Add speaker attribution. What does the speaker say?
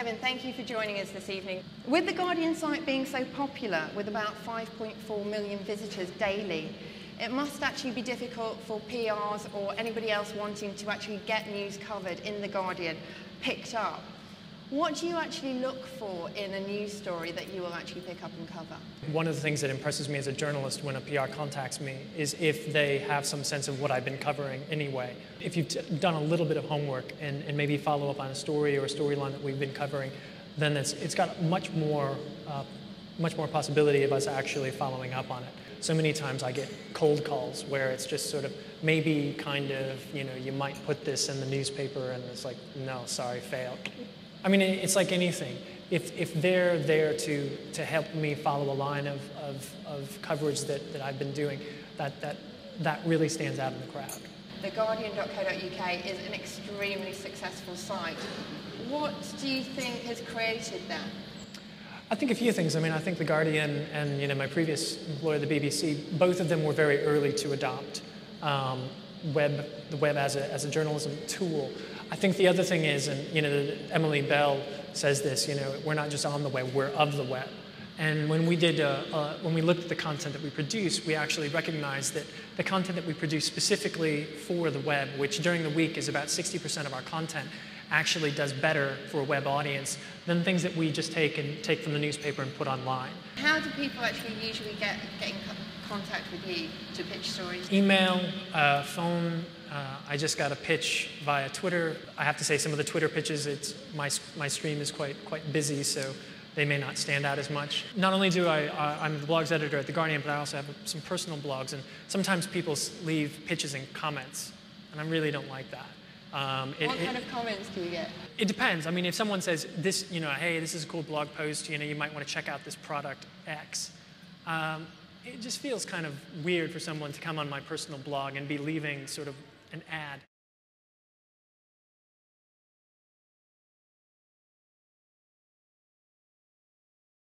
Speaker 1: Kevin, thank you for joining us this evening. With the Guardian site being so popular, with about 5.4 million visitors daily, it must actually be difficult for PRs or anybody else wanting to actually get news covered in the Guardian picked up. What do you actually look for in a news story that you will actually pick up and cover?
Speaker 2: One of the things that impresses me as a journalist when a PR contacts me is if they have some sense of what I've been covering anyway. If you've done a little bit of homework and maybe follow up on a story or a storyline that we've been covering, then it's got much more possibility of us actually following up on it. So many times I get cold calls where it's just sort of maybe kind of, you might put this in the newspaper, and it's like, no, sorry, failed. I mean, it's like anything. If they're there to help me follow a line of coverage that I've been doing, that really stands out in the crowd.
Speaker 1: TheGuardian.co.uk is an extremely successful site. What do you think has created that?
Speaker 2: I think a few things. I mean, I think The Guardian and my previous employer, the BBC, both of them were very early to adopt the web as a journalism tool. I think the other thing is, and Emily Bell says this, we're not just on the web, we're of the web. And when we looked at the content that we produce, we actually recognized that the content that we produce specifically for the web, which during the week is about 60% of our content, actually does better for a web audience than things that we just take from the newspaper and put online.
Speaker 1: How do people actually usually get in contact with you to pitch stories?
Speaker 2: Email, phone. I just got a pitch via Twitter. I have to say some of the Twitter pitches, my stream is quite busy, so they may not stand out as much. Not only do I'm the blogs editor at The Guardian, but I also have some personal blogs, and sometimes people leave pitches in comments, and I really don't like that.
Speaker 1: What kind of comments do you get?
Speaker 2: It depends. I mean, if someone says, this, hey, this is a cool blog post, you might want to check out this product X, it just feels kind of weird for someone to come on my personal blog and be leaving sort of an ad.